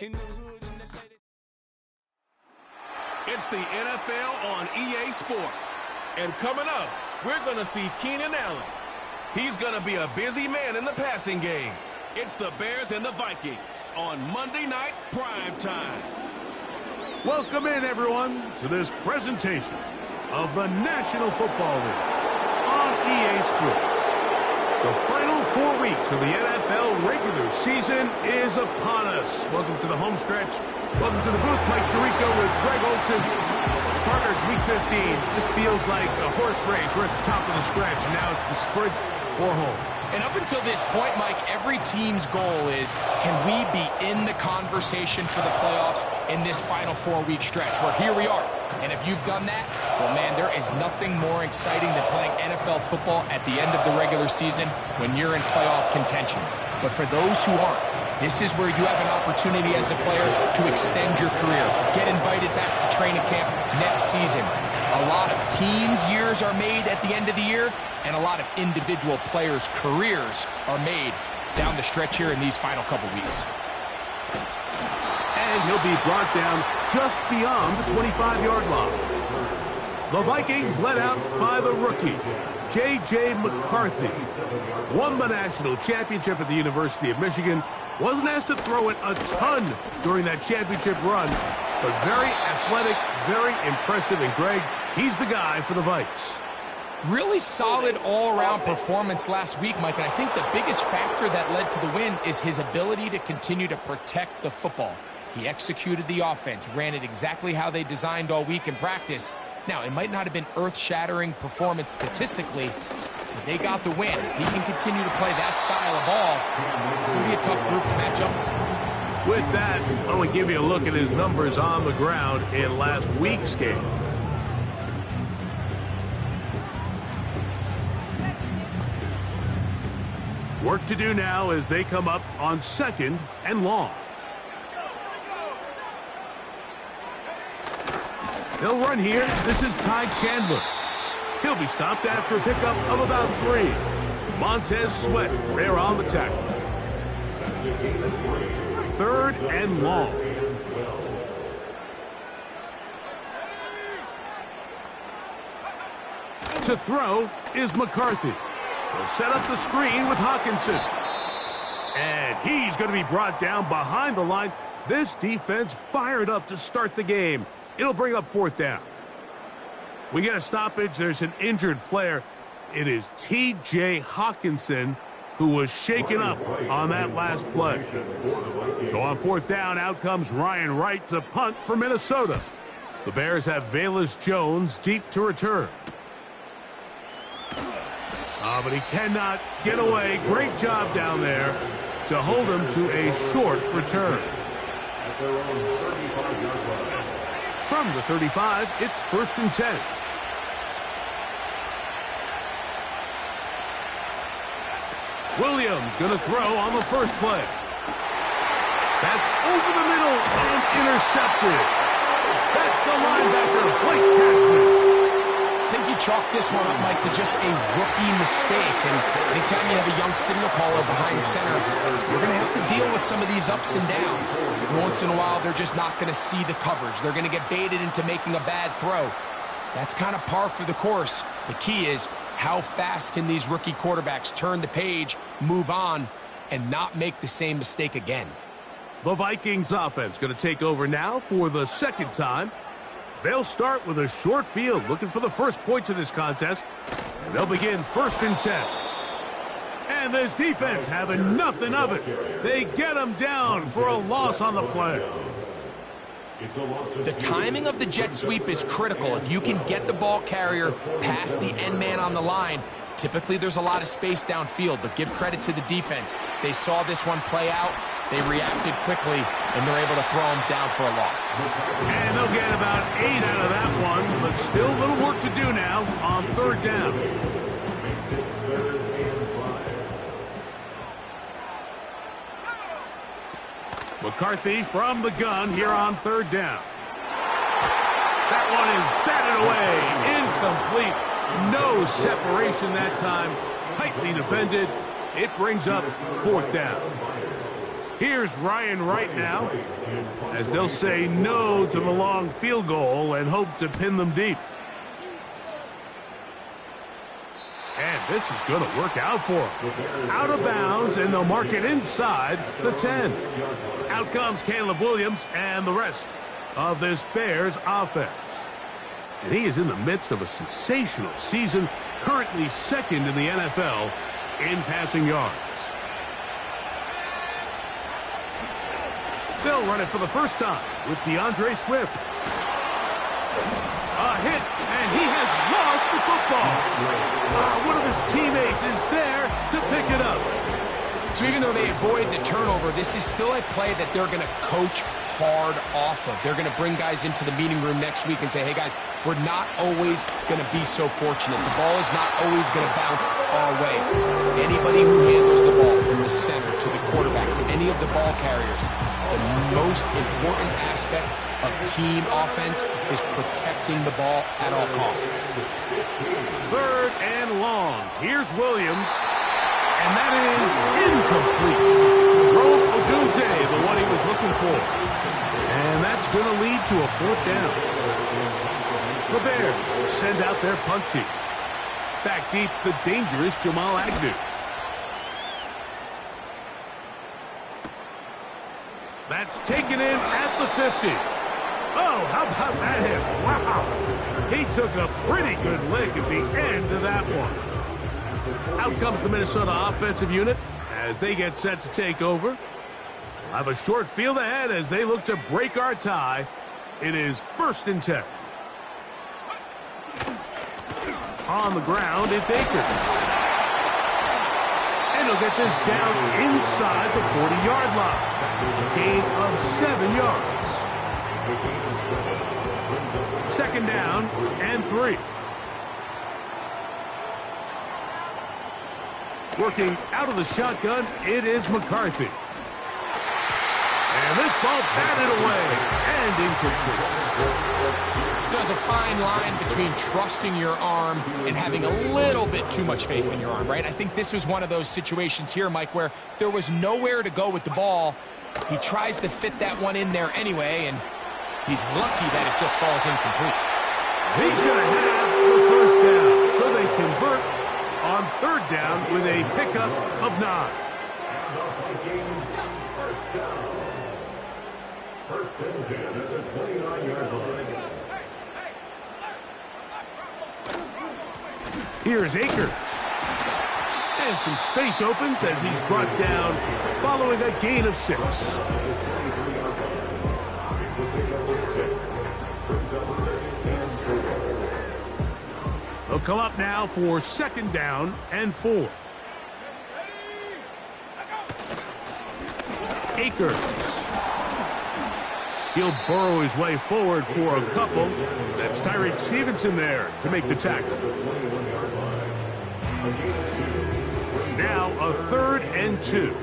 It's the NFL on EA Sports. And coming up, we're going to see Keenan Allen. He's going to be a busy man in the passing game. It's the Bears and the Vikings on Monday Night Prime Time. Welcome in, everyone, to this presentation of the National Football League on EA Sports. The final 4 weeks of the NFL regular season is upon us. Welcome to the home stretch. Welcome to the booth. Mike Tirico with Greg Olson. Partner, it's week 15. Just feels like a horse race. We're at the top of the stretch. Now it's the sprint for home. And up until this point, Mike, every team's goal is, can we be in the conversation for the playoffs in this final 4-week stretch? Where here we are. And if you've done that, well, man, there is nothing more exciting than playing NFL football at the end of the regular season when you're in playoff contention. But for those who aren't, this is where you have an opportunity as a player to extend your career. Get invited back to training camp next season. A lot of teams' years are made at the end of the year, and a lot of individual players' careers are made down the stretch here in these final couple weeks. And he'll be brought down just beyond the 25-yard line. The Vikings led out by the rookie, J.J. McCarthy. Won the national championship at the University of Michigan. Wasn't asked to throw it a ton during that championship run, but very athletic, very impressive. And Greg, he's the guy for the Vikes. Really solid all-around performance last week, Mike, and I think the biggest factor that led to the win is his ability to continue to protect the football. He executed the offense, ran it exactly how they designed all week in practice. Now, it might not have been earth-shattering performance statistically, but they got the win. He can continue to play that style of ball. It's going to be a tough group to match up with. With that, I want to give you a look at his numbers on the ground in last week's game. Work to do now as they come up on 2nd and long. They'll run here. This is Ty Chandler. He'll be stopped after a pickup of about 3. Montez Sweat there on the tackle. 3rd and long. To throw is McCarthy. He'll set up the screen with Hawkinson. And he's going to be brought down behind the line. This defense fired up to start the game. It'll bring up 4th down. We get a stoppage. There's an injured player. It is T.J. Hawkinson who was shaken up on that last play. So on 4th down, out comes Ryan Wright to punt for Minnesota. The Bears have Velus Jones deep to return. But he cannot get away. Great job down there to hold him to a short return. From the 35, it's 1st and 10. Williams going to throw on the first play. That's over the middle and intercepted. That's the linebacker, Blake Cashman. I think you chalk this one up, Mike, to just a rookie mistake. And anytime you have a young signal caller behind center, you're going to have to deal with some of these ups and downs. Every once in a while, they're just not going to see the coverage. They're going to get baited into making a bad throw. That's kind of par for the course. The key is, how fast can these rookie quarterbacks turn the page, move on, and not make the same mistake again? The Vikings offense going to take over now for the 2nd time. They'll start with a short field, looking for the first points of this contest. And they'll begin 1st and 10. And this defense having nothing of it. They get them down for a loss on the play. The timing of the jet sweep is critical. If you can get the ball carrier past the end man on the line, typically there's a lot of space downfield, but give credit to the defense. They saw this one play out. They reacted quickly, and they're able to throw him down for a loss. And they'll get about 8 out of that one, but still a little work to do now on 3rd down. McCarthy from the gun here on 3rd down. That one is batted away. Incomplete. No separation that time. Tightly defended. It brings up 4th down. Here's Ryan right now, as they'll say no to the long field goal and hope to pin them deep. And this is going to work out for them. Out of bounds, and they'll mark it inside the 10. Out comes Caleb Williams and the rest of this Bears offense. And he is in the midst of a sensational season, currently second in the NFL in passing yards. They'll run it for the first time with DeAndre Swift. A hit, and he has lost the football. One of his teammates is there to pick it up. So even though they avoid the turnover, this is still a play that they're going to coach hard off of. They're going to bring guys into the meeting room next week and say, hey, guys, we're not always going to be so fortunate. The ball is not always going to bounce our way. Anybody who handles the ball from the center to the quarterback to any of the ball carriers, the most important aspect of team offense is protecting the ball at all costs. 3rd and long. Here's Williams. And that is incomplete. Rome Odunze, the one he was looking for. And that's going to lead to a 4th down. The Bears send out their punt team. Back deep, the dangerous Jamal Agnew. That's taken in at the 50. Oh, how about that hit? Wow. He took a pretty good lick at the end of that one. Out comes the Minnesota offensive unit as they get set to take over. We'll have a short field ahead as they look to break our tie. It is 1st and 10. On the ground, it's Akers. And he'll get this down inside the 40-yard line. A gain of 7 yards. 2nd down and 3. Working out of the shotgun, it is McCarthy. And this ball batted away and incomplete. There's a fine line between trusting your arm and having a little bit too much faith in your arm, right? I think this was one of those situations here, Mike, where there was nowhere to go with the ball. He tries to fit that one in there anyway, and he's lucky that it just falls incomplete. He's going to have the 1st down, so they convert on 3rd down with a pickup of 9. 1st and 10 at the 29-yard line. Here's Akers. And some space opens as he's brought down following a gain of 6. They'll come up now for 2nd down and 4. Akers. He'll burrow his way forward for a couple. That's Tyreek Stevenson there to make the tackle. Now a 3rd and 2.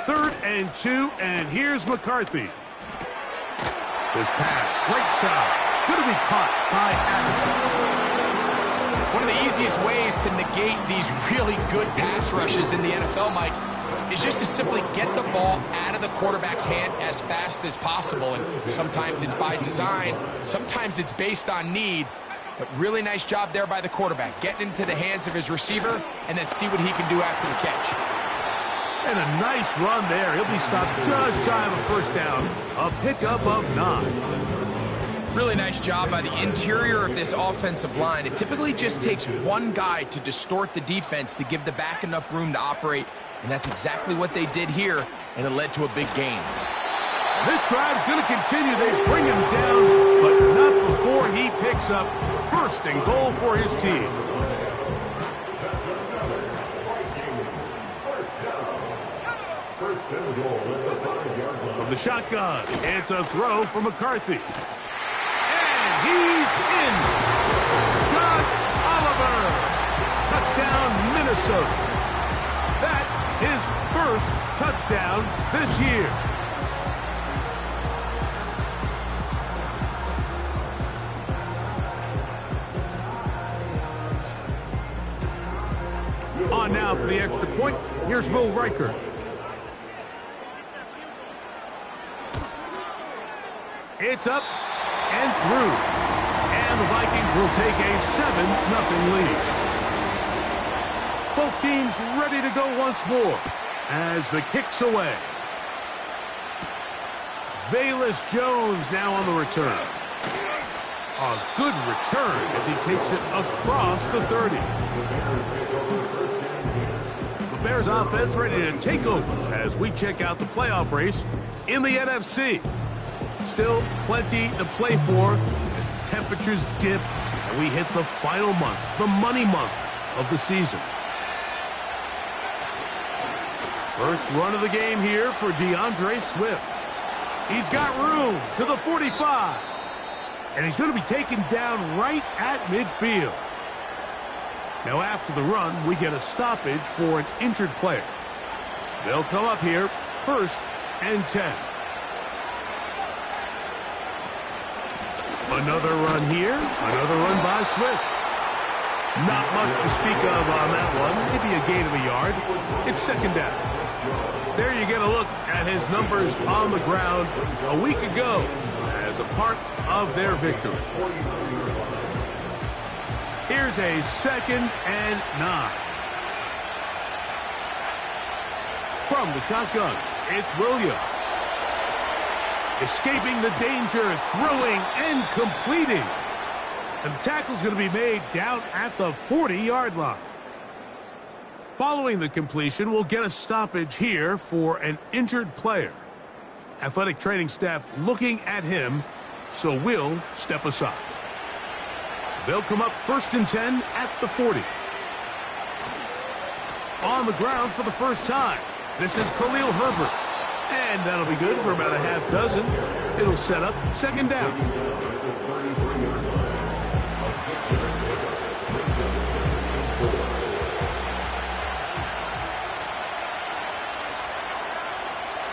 3rd and 2, and here's McCarthy. This pass, right side, going to be caught by Addison. One of the easiest ways to negate these really good pass rushes in the NFL, Mike, is just to simply get the ball out of the quarterback's hand as fast as possible. And sometimes it's by design, sometimes it's based on need. But really nice job there by the quarterback, getting into the hands of his receiver and then see what he can do after the catch. And a nice run there. He'll be stopped just shy of a 1st down. A pickup of 9. Really nice job by the interior of this offensive line. It typically just takes one guy to distort the defense to give the back enough room to operate. And that's exactly what they did here, and it led to a big gain. This drive's going to continue. They bring him down, but not before he picks up 1st and goal for his team. From the shotgun, it's a throw for McCarthy. And he's in. Josh Oliver. Touchdown, Minnesota. That his 1st touchdown this year. On now for the the extra point. Here's Will Riker. It's up and through. And the Vikings will take a 7-0 lead. Both teams ready to go once more as the kick's away. Velus Jones now on the return. A good return as he takes it across the 30. The Bears offense ready to take over as we check out the playoff race in the NFC. Still plenty to play for as the temperatures dip and we hit the final month, the money month of the season. First run of the game here for DeAndre Swift. He's got room to the 45. And he's going to be taken down right at midfield. Now after the run, we get a stoppage for an injured player. They'll come up here, 1st and 10. Another run here, another run by Swift. Not much to speak of on that one, maybe a gain of a yard. It's 2nd down. There you get a look at his numbers on the ground a week ago as a part of their victory. Here's a 2nd and 9. From the shotgun, it's Williams. Escaping the danger, throwing and completing. And the tackle's going to be made down at the 40-yard line. Following the completion, we'll get a stoppage here for an injured player. Athletic training staff looking at him, so we'll step aside. They'll come up 1st and 10 at the 40. On the ground for the first time, this is Khalil Herbert. And that'll be good for about a half dozen. It'll set up 2nd down.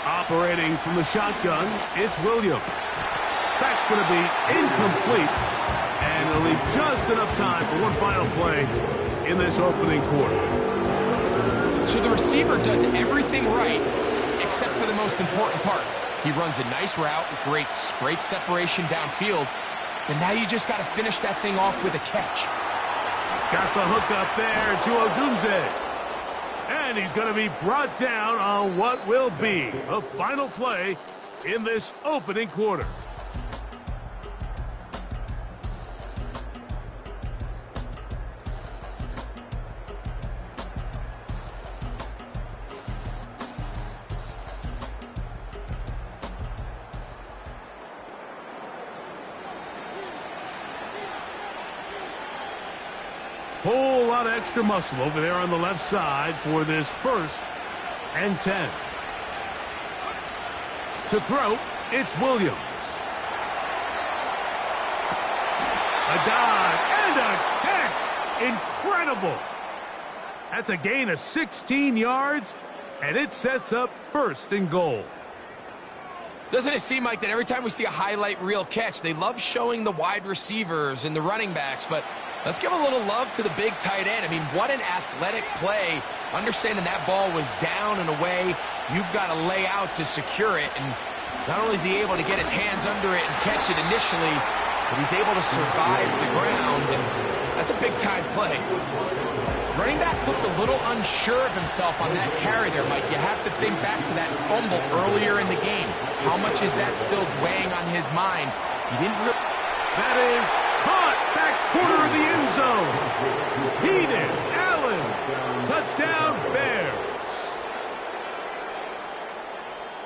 Operating from the shotgun, it's Williams. That's going to be incomplete. And it'll leave just enough time for one final play in this opening quarter. So the receiver does everything right except for the most important part. He runs a nice route, great separation downfield. But now you just got to finish that thing off with a catch. He's got the hook up there to Odunze. And he's going to be brought down on what will be the final play in this opening quarter. Whole lot of extra muscle over there on the left side for this 1st and 10. To throw, it's Williams. A dive and a catch. Incredible. That's a gain of 16 yards, and it sets up 1st and goal. Doesn't it seem like that every time we see a highlight reel catch, they love showing the wide receivers and the running backs, but let's give a little love to the big tight end. I mean, what an athletic play. Understanding that ball was down and away, you've got to lay out to secure it. And not only is he able to get his hands under it and catch it initially, but he's able to survive the ground, and that's a big-time play. Running back looked a little unsure of himself on that carry there, Mike. You have to think back to that fumble earlier in the game. How much is that still weighing on his mind? He didn't really... That is caught back corner of the end zone. Keenan Allen. Touchdown, Bears.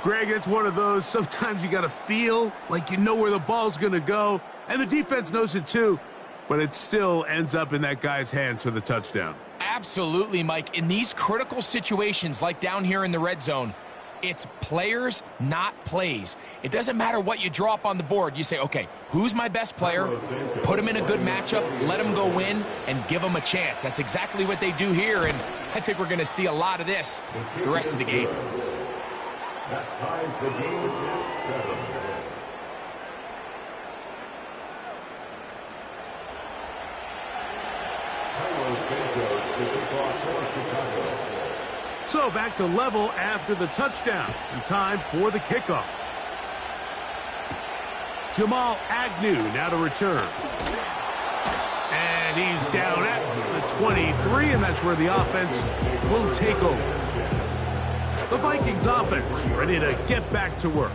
Greg, it's one of those, sometimes you got to feel like you know where the ball's going to go, and the defense knows it too, but it still ends up in that guy's hands for the touchdown. Absolutely, Mike. In these critical situations, like down here in the red zone, it's players, not plays. It doesn't matter what you draw up on the board. You say, okay, who's my best player? Put him in a good matchup, let him go win, and give him a chance. That's exactly what they do here, and I think we're going to see a lot of this the rest of the game. That ties the game at 7. Carlos Santos with the clock for Chicago. So back to level after the touchdown. And time for the kickoff. Jamal Agnew now to return. And he's down at the 23, and that's where the offense will take over. The Vikings offense ready to get back to work.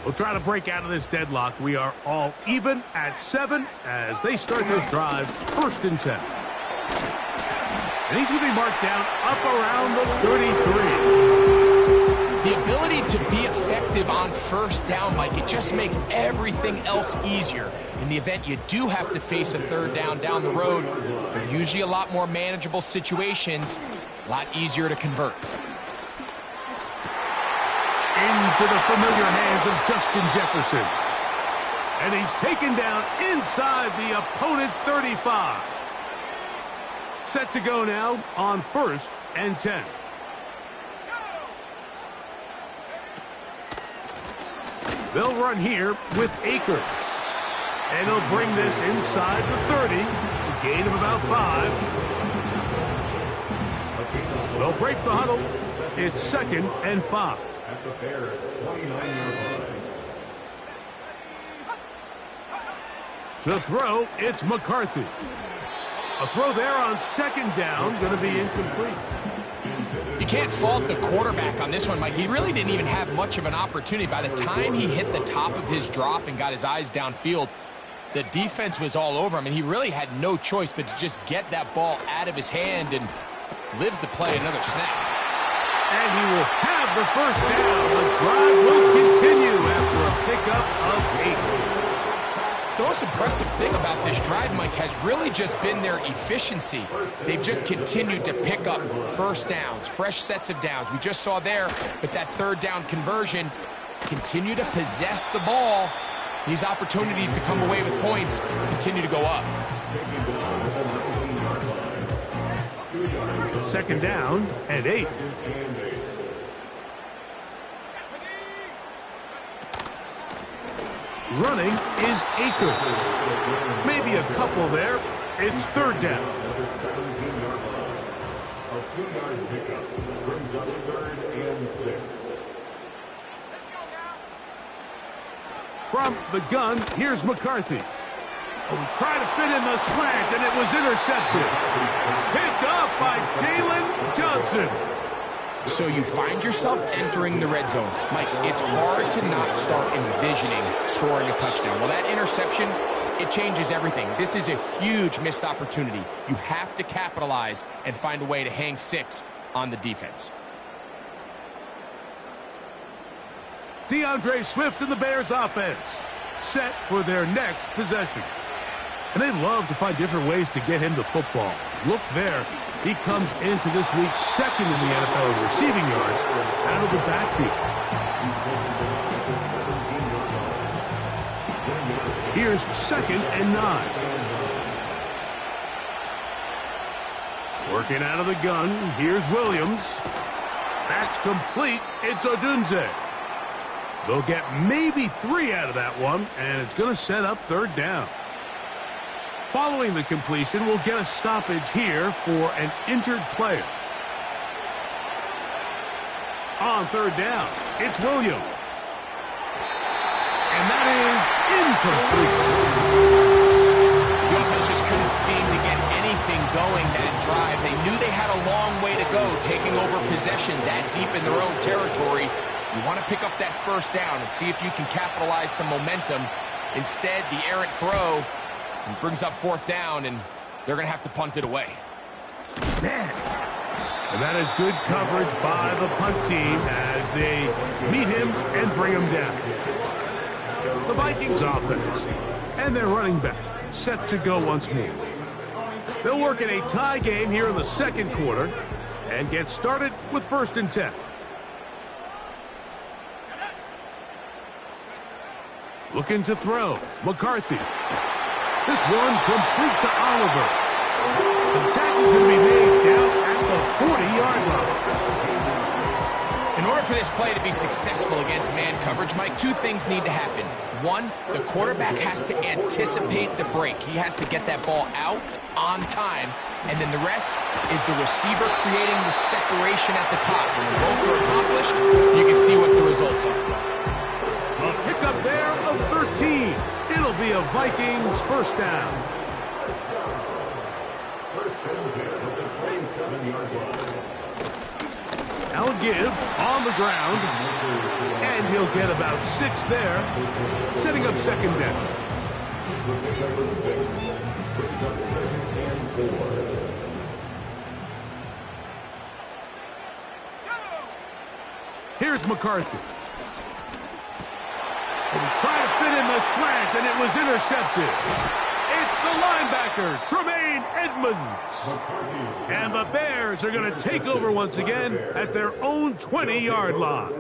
We'll try to break out of this deadlock. We are all even at 7 as they start this drive, 1st and 10. And he's going to be marked down up around the 33. The ability to be effective on 1st down, Mike, it just makes everything else easier. In the event you do have to face a 3rd down the road, they're usually a lot more manageable situations, a lot easier to convert. Into the familiar hands of Justin Jefferson. And he's taken down inside the opponent's 35. Set to go now on 1st and 10. They'll run here with Akers. And he'll bring this inside the 30. A gain of about 5. They'll break the huddle. It's 2nd and 5. At the Bears' 29-yard line. To throw, it's McCarthy. A throw there on 2nd down, going to be incomplete. You can't fault the quarterback on this one, Mike. He really didn't even have much of an opportunity. By the time he hit the top of his drop and got his eyes downfield, the defense was all over him, and he really had no choice but to just get that ball out of his hand and live to play another snap. And he will have the 1st down. The drive will continue after a pickup of 8. The most impressive thing about this drive, Mike, has really just been their efficiency. They've just continued to pick up 1st downs, fresh sets of downs. We just saw there with that 3rd down conversion, continue to possess the ball. These opportunities to come away with points continue to go up. 2nd down and 8. Running is Akers. Maybe a couple there. It's 3rd down. A 2-yard pickup brings up 3rd and 6. From the gun, here's McCarthy. Oh, he tried to fit in the slant, and it was intercepted. Picked off by Jalen Johnson. So you find yourself entering the red zone. Mike, it's hard to not start envisioning scoring a touchdown. Well, that interception, it changes everything. This is a huge missed opportunity. You have to capitalize and find a way to hang 6 on the defense. DeAndre Swift and the Bears offense set for their next possession. And they love to find different ways to get him the football. Look there. He comes into this week 2nd in the NFL in receiving yards out of the backfield. Here's 2nd and 9. Working out of the gun. Here's Williams. That's complete. It's Odunze. They'll get maybe 3 out of that one, and it's going to set up 3rd down. Following the completion, we'll get a stoppage here for an injured player. On 3rd down, it's Williams. And that is incomplete. The offense just couldn't seem to get anything going that drive. They knew they had a long way to go, taking over possession that deep in their own territory. You want to pick up that 1st down and see if you can capitalize some momentum. Instead, the errant throw brings up 4th down, and they're going to have to punt it away. Man. And that is good coverage by the punt team as they meet him and bring him down. The Vikings offense and their running back set to go once more. They'll work in a tie game here in the 2nd quarter and get started with 1st and 10. Looking to throw. McCarthy. This one complete to Oliver. The tackle's going to be made down at the 40-yard line. In order for this play to be successful against man coverage, Mike, 2 things need to happen. One, the quarterback has to anticipate the break. He has to get that ball out on time. And then the rest is the receiver creating the separation at the top. When both are accomplished, you can see what the results are. A pickup there of 13. It'll be a Vikings first down. First and 10 at the 27-yard line. I'll give on the ground, and he'll get about 6 there, setting up second down. Number 6, brings up 2nd and 4. Here's McCarthy. And he tried to fit in the slant, and it was intercepted. It's the linebacker, Tremaine Edmonds. And the Bears are going to take over once again at their own 20-yard line.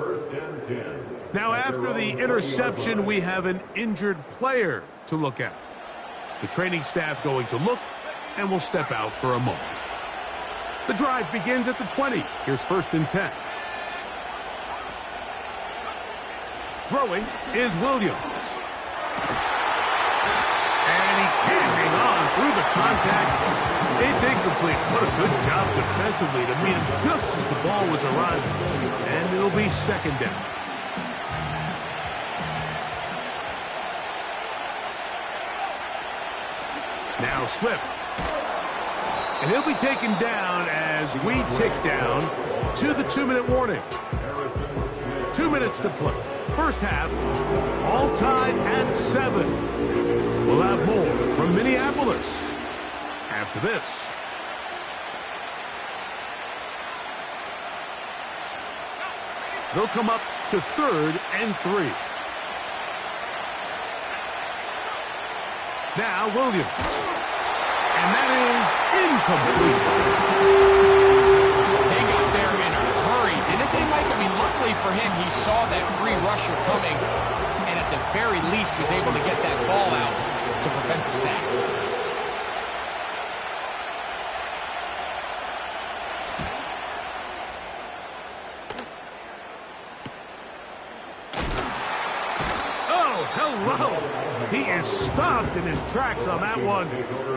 Now, after the interception, we have an injured player to look at. The training staff going to look, and will step out for a moment. The drive begins at the 20. Here's 1st and 10. Throwing is Williams. And he can't hang on through the contact. It's incomplete. What a good job defensively to meet him just as the ball was arriving. And it'll be second down. Now Swift. And he'll be taken down as we tick down to the 2-minute warning. 2 minutes to play. First half, all tied at 7. We'll have more from Minneapolis after this. They'll come up to 3rd and 3. Now Williams. And that is incomplete. They got there in a hurry, didn't they, Mike? I mean, luckily for him, he saw that free rusher coming, and at the very least was able to get that ball out to prevent the sack. Oh, hello. He is stopped in his tracks on that one.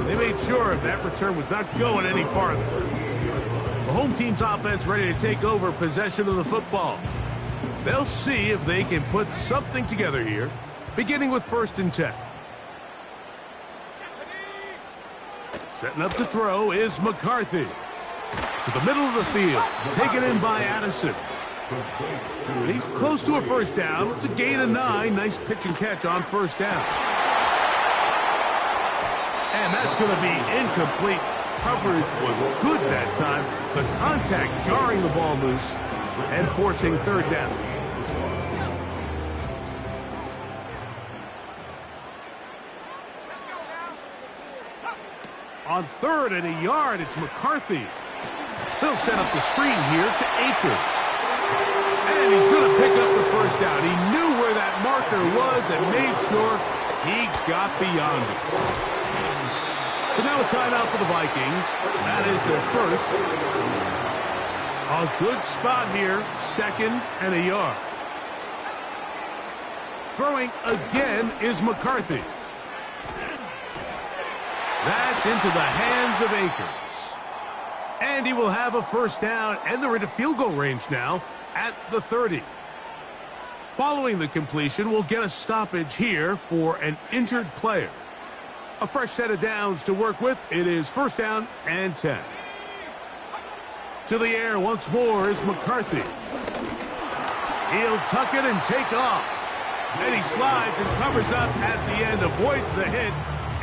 They made sure that return was not going any farther. The home team's offense ready to take over possession of the football. They'll see if they can put something together here, beginning with 1st and 10. Setting up to throw is McCarthy. To the middle of the field, taken in by Addison. He's close to a first down. It's a gain of 9. Nice pitch and catch on first down. And that's going to be incomplete. Coverage was good that time. The contact jarring the ball loose and forcing 3rd down. On 3rd and a yard, it's McCarthy. He'll set up the screen here to Akers. And he's going to pick up the first down. He knew where that marker was and made sure he got beyond it. So now a timeout for the Vikings. That is their first. A good spot here. 2nd and a yard. Throwing again is McCarthy. That's into the hands of Akers. And he will have a first down, and they're into field goal range now at the 30. Following the completion, we'll get a stoppage here for an injured player. A fresh set of downs to work with. It is 1st down and 10. To the air once more is McCarthy. He'll tuck it and take off. Then he slides and covers up at the end, avoids the hit,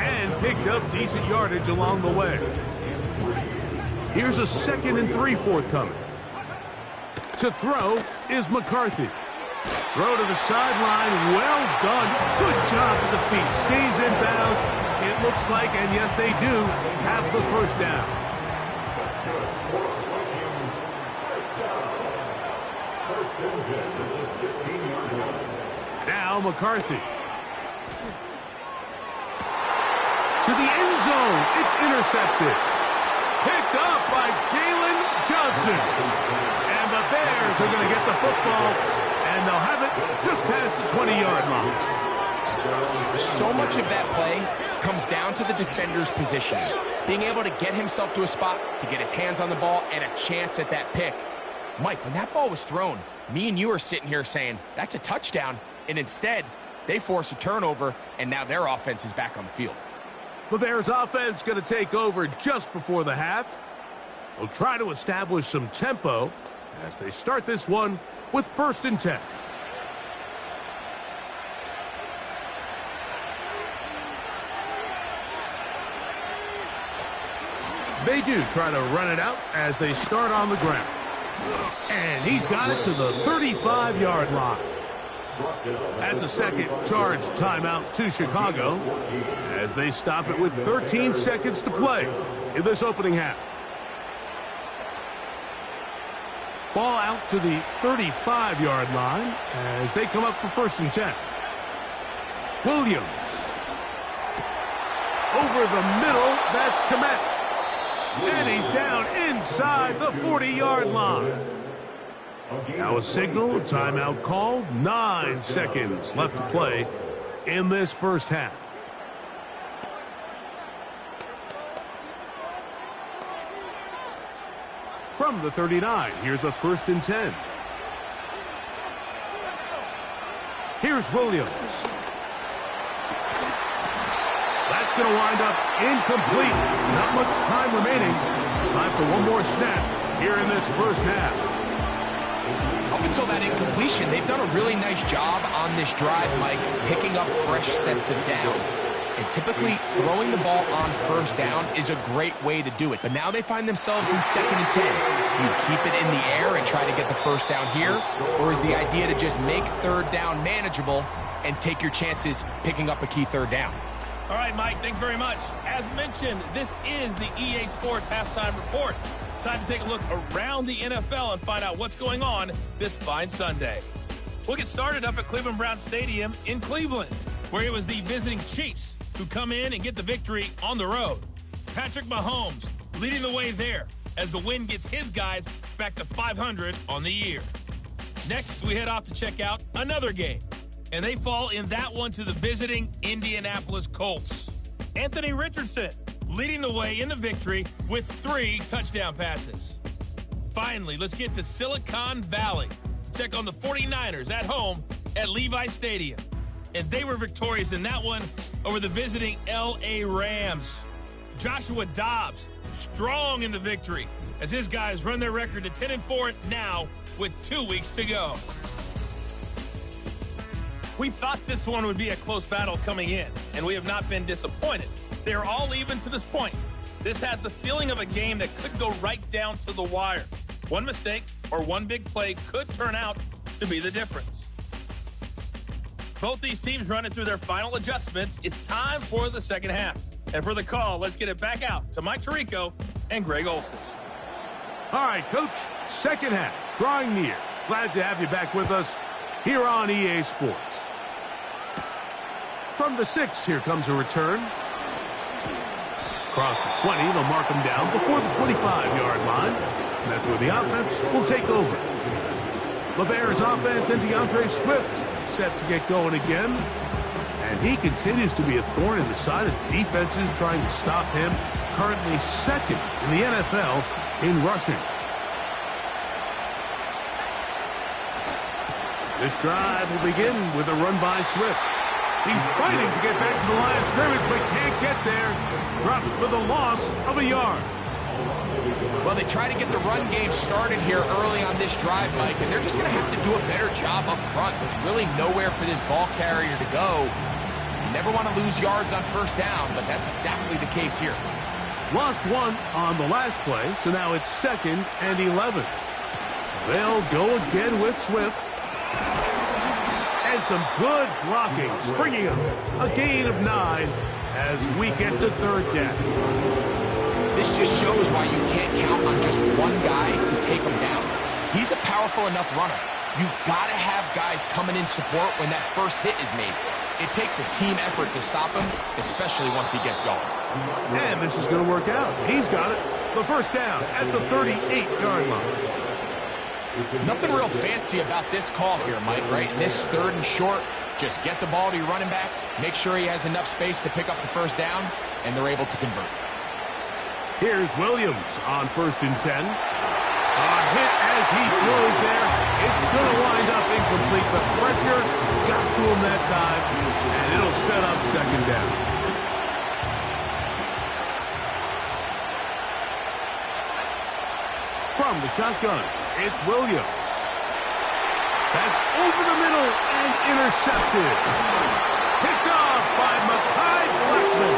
and picked up decent yardage along the way. Here's a 2nd and 3 forthcoming. To throw is McCarthy. Throw to the sideline. Well done. Good job at the feet. Stays in bounds. It looks like, and yes, they do, have the first down. Now McCarthy. To the end zone. It's intercepted. Picked up by Jalen Johnson. And the Bears are going to get the football, and they'll have it just past the 20-yard line. So much of that play comes down to the defender's positioning. Being able to get himself to a spot, to get his hands on the ball, and a chance at that pick. Mike, when that ball was thrown, me and you are sitting here saying, that's a touchdown, and instead, they force a turnover, and now their offense is back on the field. The Bears offense going to take over just before the half. They'll try to establish some tempo as they start this one with 1st and 10. They do try to run it out as they start on the ground. And he's got it to the 35-yard line. That's a second charge timeout to Chicago as they stop it with 13 seconds to play in this opening half. Ball out to the 35-yard line as they come up for 1st and 10. Williams. Over the middle, that's Komet. And he's down inside the 40-yard line. Now a signal, timeout called. 9 seconds left to play in this first half. From the 39, here's a 1st and 10. Here's Williams. That's going to wind up incomplete. Not much time remaining. Time for one more snap here in this first half. Up until that incompletion, they've done a really nice job on this drive, Mike, picking up fresh sets of downs. And typically, throwing the ball on 1st down is a great way to do it. But now they find themselves in 2nd and 10. Do you keep it in the air and try to get the 1st down here? Or is the idea to just make 3rd down manageable and take your chances picking up a key 3rd down? All right, Mike, thanks very much. As mentioned, this is the EA Sports Halftime Report. Time to take a look around the NFL and find out what's going on this fine Sunday. We'll get started up at Cleveland Browns Stadium in Cleveland, where it was the visiting Chiefs who come in and get the victory on the road. Patrick Mahomes leading the way there as the win gets his guys back to 500 on the year. Next, we head off to check out another game, and they fall in that one to the visiting Indianapolis Colts. Anthony Richardson leading the way in the victory with 3 touchdown passes. Finally, let's get to Silicon Valley to check on the 49ers at home at Levi Stadium. And they were victorious in that one over the visiting L.A. Rams. Joshua Dobbs strong in the victory as his guys run their record to 10-4 now with 2 weeks to go. We thought this one would be a close battle coming in, and we have not been disappointed. They're all even to this point. This has the feeling of a game that could go right down to the wire. One mistake or one big play could turn out to be the difference. Both these teams running through their final adjustments. It's time for the second half. And for the call, let's get it back out to Mike Tirico and Greg Olson. All right, Coach, second half, drawing near. Glad to have you back with us here on EA Sports. From the 6, here comes a return. Across the 20, they'll mark him down before the 25-yard line. And that's where the offense will take over. The Bears offense and DeAndre Swift set to get going again. And he continues to be a thorn in the side of defenses trying to stop him. Currently 2nd in the NFL in rushing. This drive will begin with a run by Swift. He's fighting to get back to the line of scrimmage, but can't get there. Dropped for the loss of a yard. Well, they try to get the run game started here early on this drive, Mike, and they're just going to have to do a better job up front. There's really nowhere for this ball carrier to go. You never want to lose yards on 1st down, but that's exactly the case here. Lost 1 on the last play, so now it's 2nd and 11. They'll go again with Swift. And some good blocking, springing up a gain of 9 as we get to 3rd down. This just shows why you can't count on just one guy to take him down. He's a powerful enough runner. You've got to have guys coming in support when that first hit is made. It takes a team effort to stop him, especially once he gets going. And this is going to work out. He's got it. The 1st down at the 38-yard line. Nothing real fancy about this call here, Mike, right? In this 3rd and short, just get the ball to your running back, make sure he has enough space to pick up the first down, and they're able to convert. Here's Williams on 1st and 10. A hit as he throws there. It's going to wind up incomplete. The pressure got to him that time, and it'll set up 2nd down. From the shotgun, it's Williams. That's over the middle and intercepted. Picked off by Mekhi Blackman.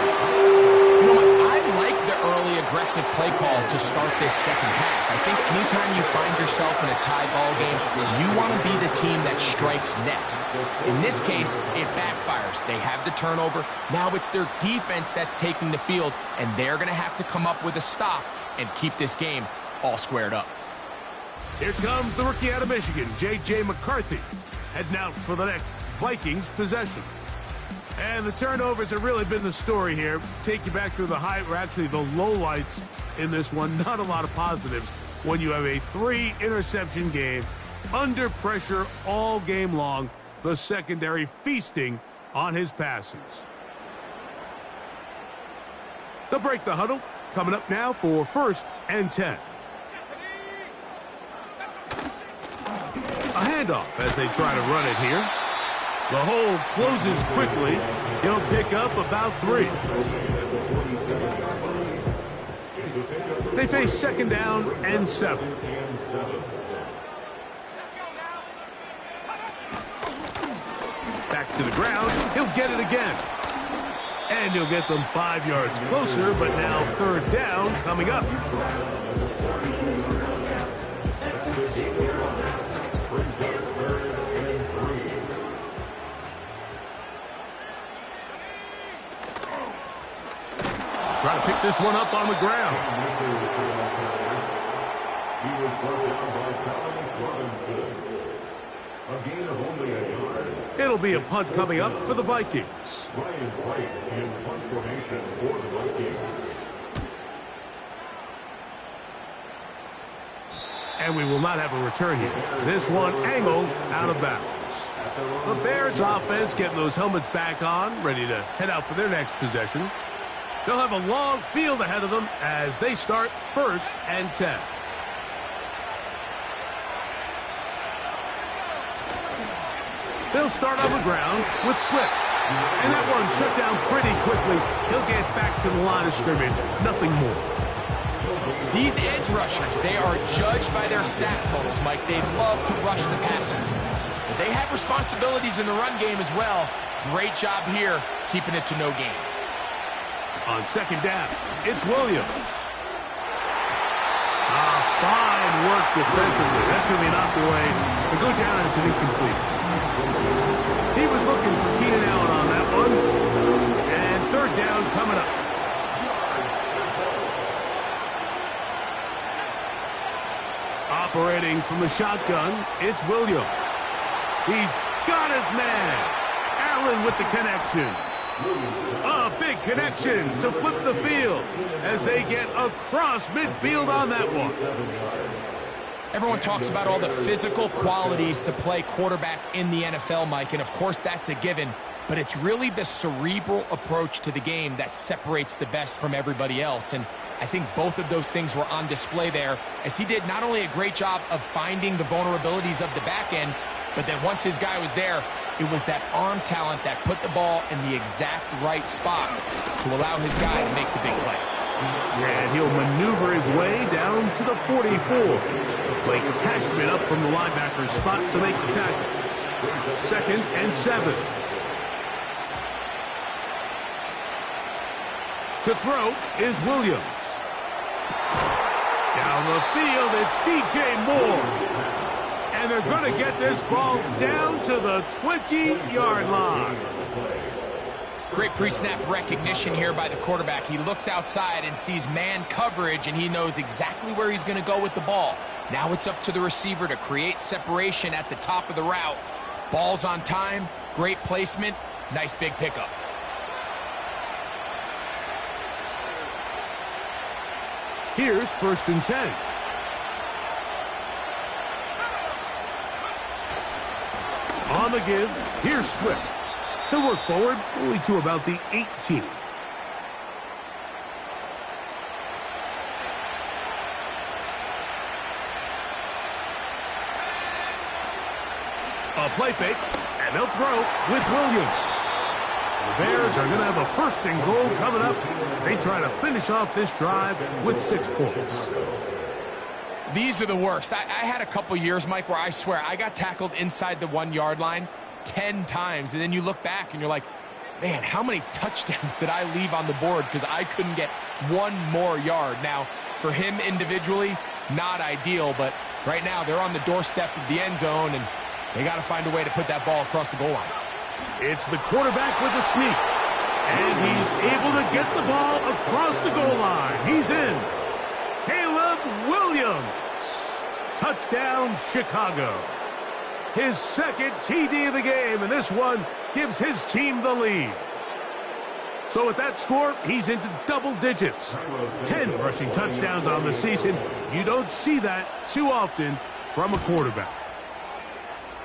You know, Mike, I like the early aggressive play call to start this 2nd half. I think anytime you find yourself in a tie ball game, you want to be the team that strikes next. In this case, it backfires. They have the turnover. Now it's their defense that's taking the field, and they're going to have to come up with a stop and keep this game all squared up. Here comes the rookie out of Michigan, J.J. McCarthy, heading out for the next Vikings possession. And the turnovers have really been the story here. Take you back through the actually the lowlights in this one. Not a lot of positives when you have a 3-interception game, under pressure all game long, the secondary feasting on his passes. They'll break the huddle. Coming up now for 1st and 10. A handoff as they try to run it here. The hole closes quickly. He'll pick up about 3. They face 2nd down and 7. Back to the ground. He'll get it again. And he'll get them 5 yards closer, but now 3rd down coming up. Trying to pick this one up on the ground. He was brought down by Robinson. A gain of only a yard. It'll be a punt coming up for the Vikings. Ryan White in punt formation for the Vikings. And we will not have a return here. This one angled out of bounds. The Bears offense getting those helmets back on, ready to head out for their next possession. They'll have a long field ahead of them as they start 1st and 10. They'll start on the ground with Swift. And that one shut down pretty quickly. He'll get back to the line of scrimmage. Nothing more. These edge rushers, they are judged by their sack totals, Mike. They love to rush the passer. But they have responsibilities in the run game as well. Great job here, keeping it to no gain. On 2nd down, it's Williams. Fine work defensively. That's going to be knocked away. He'll go down as an incompletion. He was looking for Keenan Allen on that one. And 3rd down coming up. Operating from the shotgun, it's Williams. He's got his man. Allen with the connection. A big connection to flip the field as they get across midfield on that one. Everyone talks about all the physical qualities to play quarterback in the NFL, Mike, and of course that's a given, but it's really the cerebral approach to the game that separates the best from everybody else, and I think both of those things were on display there as he did not only a great job of finding the vulnerabilities of the back end, but then once his guy was there, it was that arm talent that put the ball in the exact right spot to allow his guy to make the big play. And he'll maneuver his way down to the 44. Blake Cashman up from the linebacker's spot to make the tackle. 2nd and 7. To throw is Williams. Down the field, it's DJ Moore. And they're going to get this ball down to the 20-yard line. Great pre-snap recognition here by the quarterback. He looks outside and sees man coverage, and he knows exactly where he's going to go with the ball. Now it's up to the receiver to create separation at the top of the route. Ball's on time, great placement, nice big pickup. Here's 1st and 10. On the give, here's Swift. He'll work forward only to about the 18. A play fake, and they'll throw with Williams. The Bears are going to have a first and goal coming up. They try to finish off this drive with 6 points. These are the worst. I had a couple years, Mike, where I swear I got tackled inside the 1-yard line 10 times. And then you look back and you're like, man, how many touchdowns did I leave on the board because I couldn't get one more yard? Now, for him individually, not ideal. But right now, they're on the doorstep of the end zone, and they got to find a way to put that ball across the goal line. It's the quarterback with the sneak. And he's able to get the ball across the goal line. He's in. Caleb Williams. Touchdown, Chicago. His second TD of the game, and this one gives his team the lead. So with that score, he's into double digits. 10 rushing touchdowns on the season. You don't see that too often from a quarterback.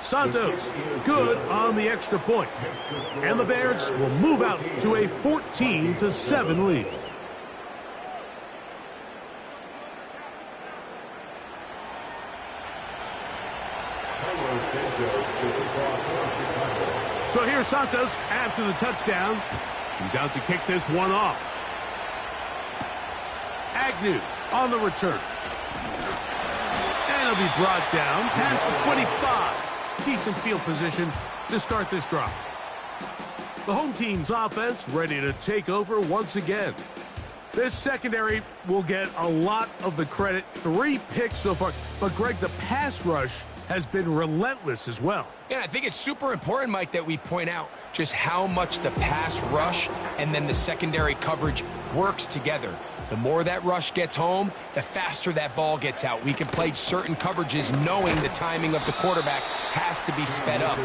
Santos, good on the extra point. And the Bears will move out to a 14-7 lead. So here's Santos after the touchdown. He's out to kick this one off. Agnew on the return. And he'll be brought down past the 25. Decent field position to start this drive. The home team's offense ready to take over once again. This secondary will get a lot of the credit. 3 picks so far. But, Greg, the pass rush has been relentless as well. Yeah, I think it's super important, Mike, that we point out just how much the pass rush and then the secondary coverage works together. The more that rush gets home, the faster that ball gets out. We can play certain coverages knowing the timing of the quarterback has to be sped up.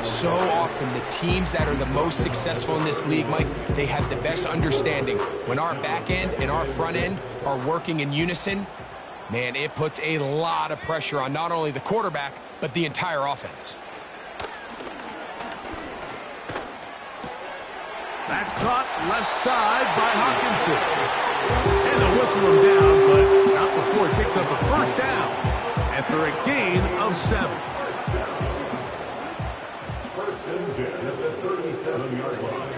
So often the teams that are the most successful in this league, Mike, they have the best understanding. When our back end and our front end are working in unison, man, it puts a lot of pressure on not only the quarterback, but the entire offense. That's caught left side by Hawkinson. And they'll whistle him down, but not before he picks up a first down after a gain of 7. First and 10 at the 37-yard line.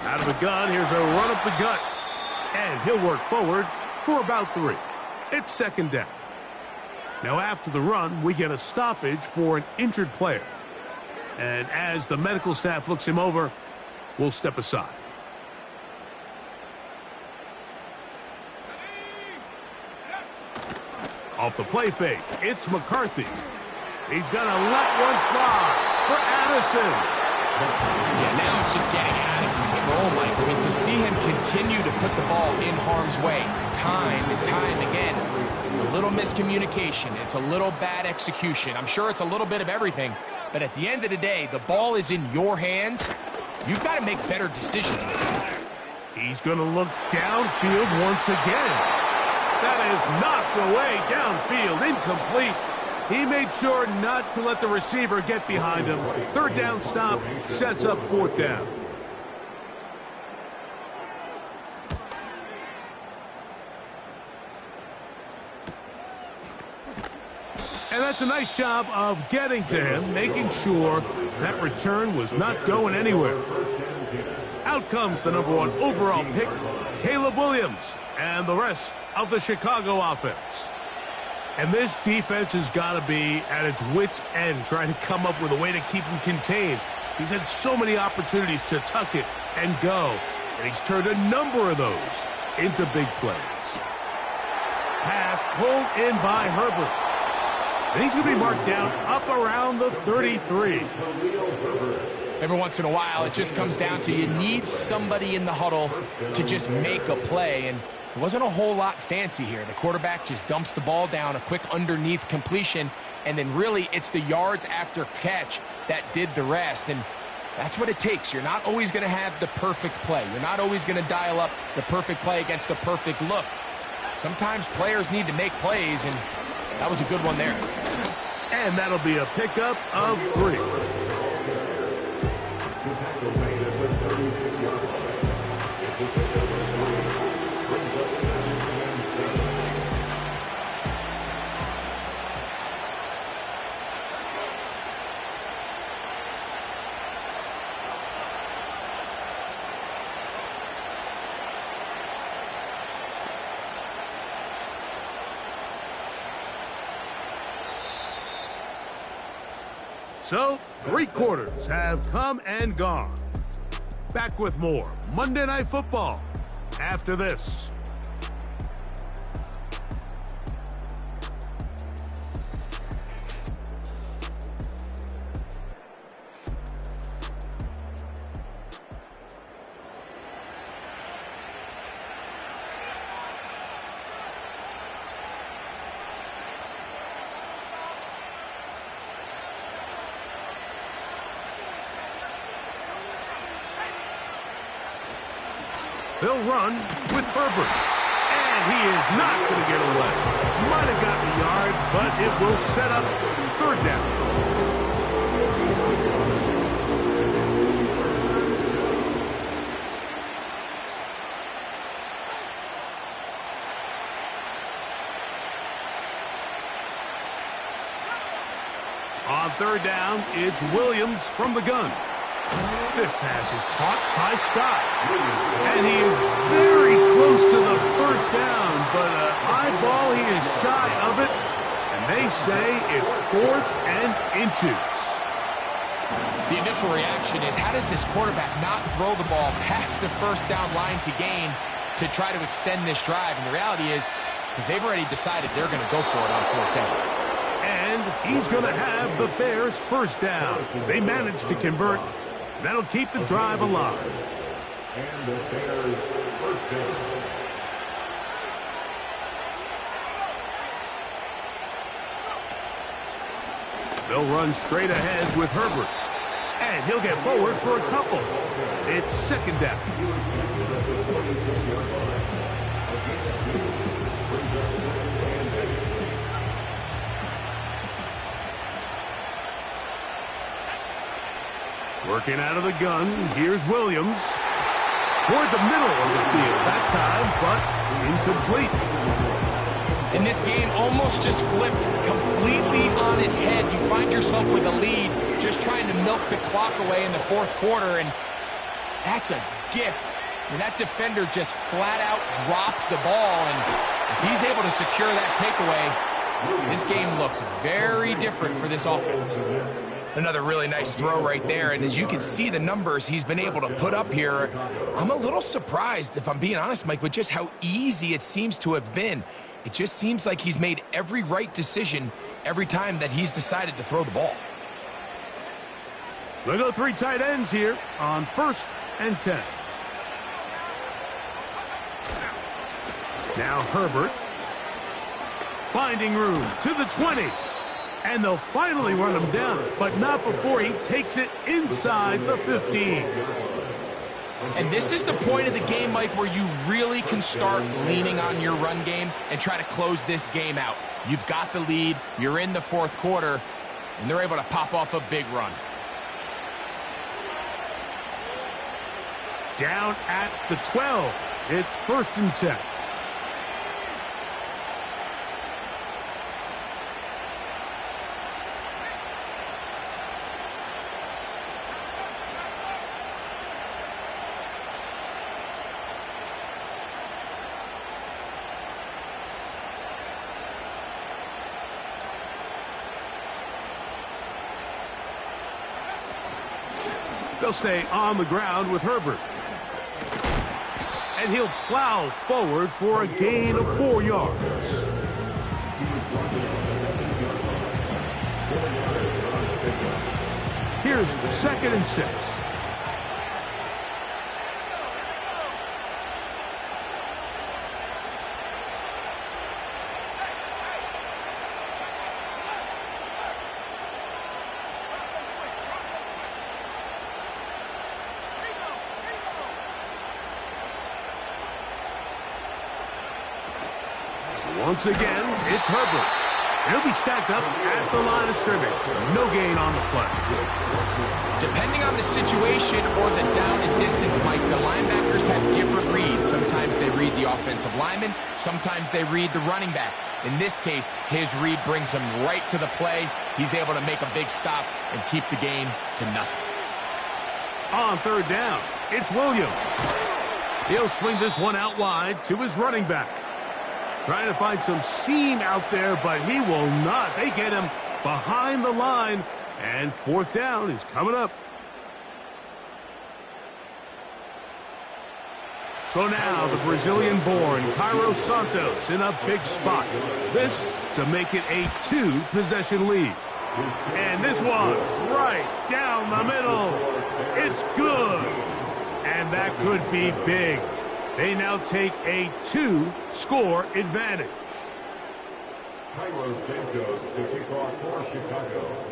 Out of the gun, here's a run up the gut. And he'll work forward for about 3. It's second down. Now after the run, we get a stoppage for an injured player. And as the medical staff looks him over, we'll step aside. Off the play fake, it's McCarthy. He's going to let one fly for Addison. Yeah, now it's just getting out of control, Mike. I mean, to see him continue to put the ball in harm's way time and time again, it's a little miscommunication. It's a little bad execution. I'm sure it's a little bit of everything. But at the end of the day, the ball is in your hands. You've got to make better decisions. He's going to look downfield once again. That is knocked away downfield, incomplete. He made sure not to let the receiver get behind him. Third down stop sets up fourth down. And that's a nice job of getting to him, making sure that return was not going anywhere. Out comes the #1 overall pick, Caleb Williams, and the rest of the Chicago offense. And this defense has got to be at its wits' end, trying to come up with a way to keep him contained. He's had so many opportunities to tuck it and go, and he's turned a number of those into big plays. Pass pulled in by Herbert. And he's going to be marked down up around the 33. Every once in a while, it just comes down to you need somebody in the huddle to just make a play. And it wasn't a whole lot fancy here. The quarterback just dumps the ball down, a quick underneath completion, and then really it's the yards after catch that did the rest. And that's what it takes. You're not always going to have the perfect play. You're not always going to dial up the perfect play against the perfect look. Sometimes players need to make plays, and that was a good one there. And that'll be a pickup of 3. The tackle made at the 36-yard line. It's a pickup of 3. Brings up 7 and 7. So, 3 quarters have come and gone. Back with more Monday Night Football after this. They'll run with Herbert. And he is not going to get away. Might have gotten a yard, but it will set up 3rd down. On 3rd down, it's Williams from the gun. This pass is caught by Scott. And he is very close to the 1st down, but a high ball, he is shy of it. And they say it's 4th and inches. The initial reaction is, how does this quarterback not throw the ball past the 1st down line to gain to try to extend this drive? And the reality is, because they've already decided they're going to go for it on 4th down. And he's going to have the Bears' 1st down. They managed to convert. That'll keep the drive alive. And the Bears' 1st down. They'll run straight ahead with Herbert. And he'll get forward for a couple. It's 2nd down. He was tackled at the 46-yard line. A gain of 2. Brings up 2nd and 8. Working out of the gun, here's Williams. Toward the middle of the field that time, but incomplete. And this game almost just flipped completely on his head. You find yourself with a lead, just trying to milk the clock away in the 4th quarter, and that's a gift. I mean, that defender just flat out drops the ball, and if he's able to secure that takeaway, this game looks very different for this offense. Another really nice throw right there, and as you can see the numbers he's been able to put up here, I'm a little surprised, if I'm being honest, Mike, with just how easy it seems to have been. It just seems like he's made every right decision every time that he's decided to throw the ball. They'll go 3 tight ends here on 1st and 10. Now Herbert finding room to the 20. And they'll finally run him down, but not before he takes it inside the 15. And this is the point of the game, Mike, where you really can start leaning on your run game and try to close this game out. You've got the lead, you're in the 4th quarter, and they're able to pop off a big run. Down at the 12. It's 1st and 10. They'll stay on the ground with Herbert. And he'll plow forward for a gain of 4 yards. Here's 2nd and 6. Once again, it's Herbert. He'll be stacked up at the line of scrimmage. No gain on the play. Depending on the situation or the down and distance, Mike, the linebackers have different reads. Sometimes they read the offensive lineman. Sometimes they read the running back. In this case, his read brings him right to the play. He's able to make a big stop and keep the game to nothing. On third down, it's Williams. He'll swing this one out wide to his running back. Trying to find some seam out there, but he will not. They get him behind the line, and fourth down is coming up. So now the Brazilian-born Cairo Santos in a big spot. This to make it a two-possession lead. And this one right down the middle. It's good. And that could be big. They now take a two-score advantage. Cairo Santos to kick off for Chicago.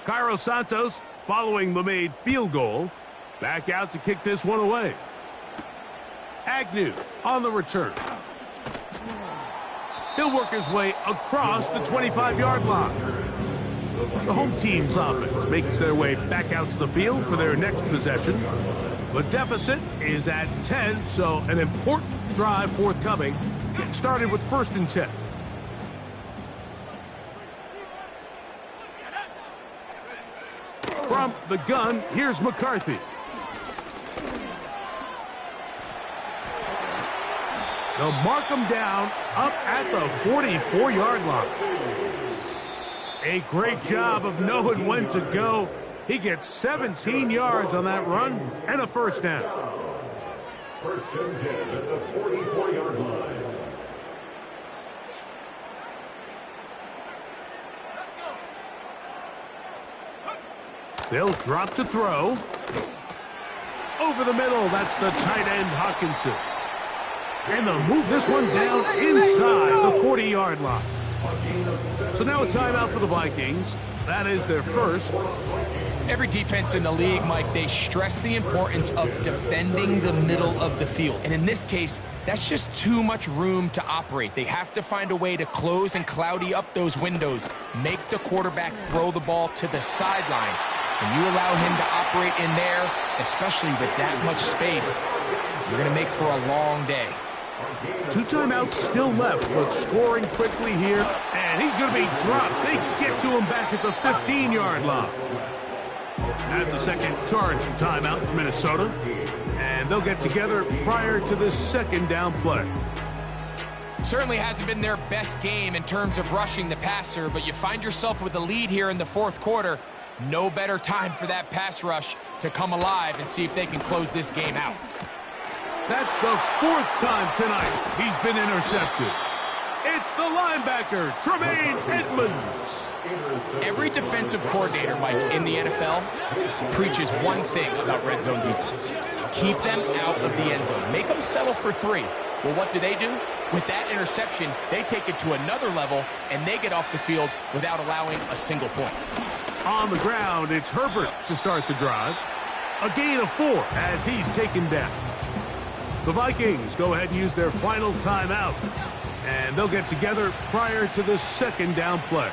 Cairo Santos, following the made field goal, back out to kick this one away. Agnew on the return. He'll work his way across the 25-yard line. The home team's offense makes their way back out to the field for their next possession. The deficit is at 10, so an important drive forthcoming. Get started with 1st and 10. From the gun, here's McCarthy. They'll mark him down up at the 44-yard line. A great job of knowing when to go. He gets 17 yards on that run and a first down. 1st and 10 at the 44-yard line. They'll drop to throw. Over the middle, that's the tight end Hawkinson. And they'll move this one down inside the 40-yard line. So now a timeout for the Vikings. That is their first. Every defense in the league, Mike, they stress the importance of defending the middle of the field. And in this case, that's just too much room to operate. They have to find a way to close and cloudy up those windows, make the quarterback throw the ball to the sidelines. When you allow him to operate in there, especially with that much space, you're going to make for a long day. 2 timeouts still left, but scoring quickly here, and he's going to be dropped. They get to him back at the 15-yard line. That's a second charge timeout for Minnesota, and they'll get together prior to this second down play. Certainly hasn't been their best game in terms of rushing the passer, but you find yourself with a lead here in the fourth quarter. No better time for that pass rush to come alive and see if they can close this game out. That's the 4th time tonight he's been intercepted. It's the linebacker, Tremaine Edmonds. Every defensive coordinator, Mike, in the NFL preaches one thing about red zone defense. Keep them out of the end zone. Make them settle for 3. Well, what do? With that interception, they take it to another level, and they get off the field without allowing a single point. On the ground, it's Herbert to start the drive. A gain of 4 as he's taken down. The Vikings go ahead and use their final timeout, and they'll get together prior to the second down play.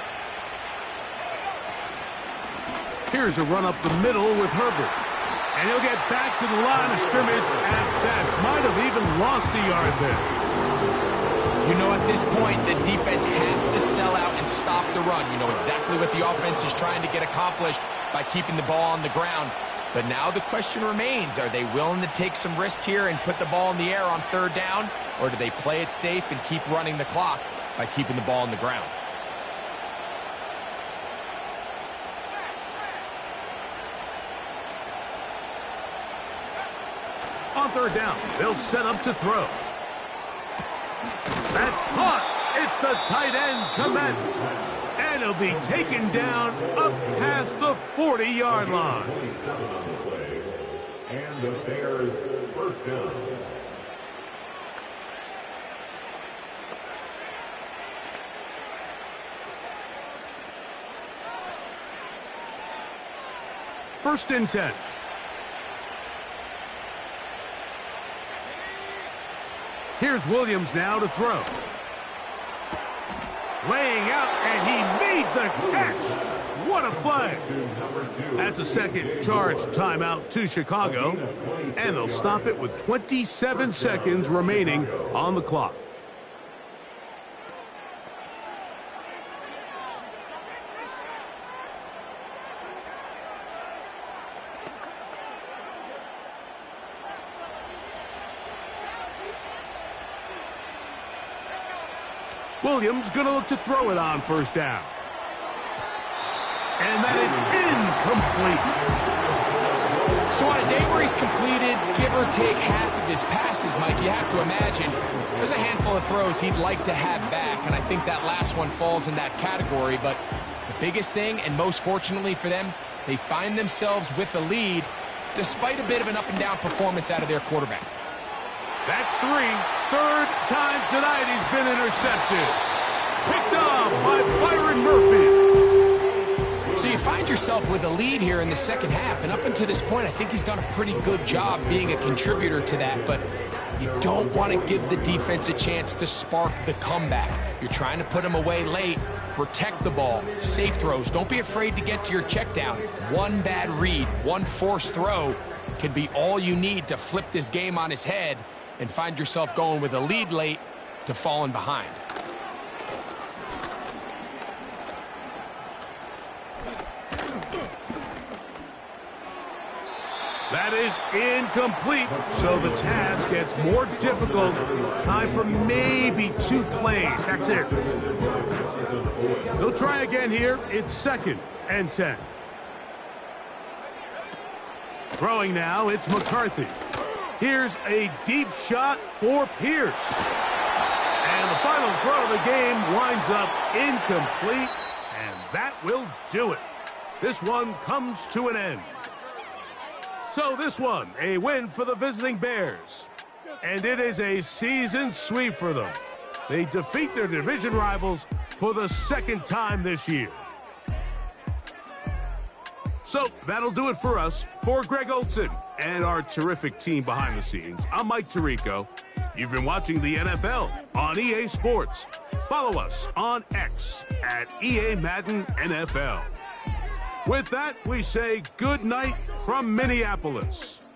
Here's a run up the middle with Herbert, and he'll get back to the line of scrimmage at best. Might have even lost a yard there. You know, at this point, the defense has to sell out and stop the run. You know exactly what the offense is trying to get accomplished by keeping the ball on the ground. But now the question remains, are they willing to take some risk here and put the ball in the air on 3rd down? Or do they play it safe and keep running the clock by keeping the ball on the ground? On 3rd down, they'll set up to throw. That's caught. It's the tight end, Komet. And he'll be taken down up past the 40-yard line. 27 on the play. And the Bears' first down. First and 10. Here's Williams now to throw. laying out, and he made the catch. What a play. That's a second charge timeout to Chicago, and they'll stop it with 27 seconds remaining on the clock. Williams going to look to throw it on first down. And that is incomplete. So on a day where he's completed, give or take half of his passes, Mike, you have to imagine there's a handful of throws he'd like to have back, and I think that last one falls in that category. But the biggest thing, and most fortunately for them, they find themselves with a lead despite a bit of an up-and-down performance out of their quarterback. That's three. Third time tonight he's been intercepted. Picked off by Byron Murphy. So you find yourself with a lead here in the second half, and up until this point, I think he's done a pretty good job being a contributor to that, but you don't want to give the defense a chance to spark the comeback. You're trying to put him away late, protect the ball, safe throws. Don't be afraid to get to your check down. One bad read, one forced throw can be all you need to flip this game on his head and find yourself going with a lead late to falling behind. That is incomplete, so the task gets more difficult. Time for maybe 2 plays. That's it. They'll try again here. It's 2nd and 10. Throwing now, it's McCarthy. Here's a deep shot for Pierce. And the final throw of the game winds up incomplete, and that will do it. This one comes to an end. So this one, a win for the visiting Bears. And it is a season sweep for them. They defeat their division rivals for the 2nd time this year. So that'll do it for us. For Greg Olson and our terrific team behind the scenes, I'm Mike Tirico. You've been watching the NFL on EA Sports. Follow us on X at EA Madden NFL. With that, we say good night from Minneapolis.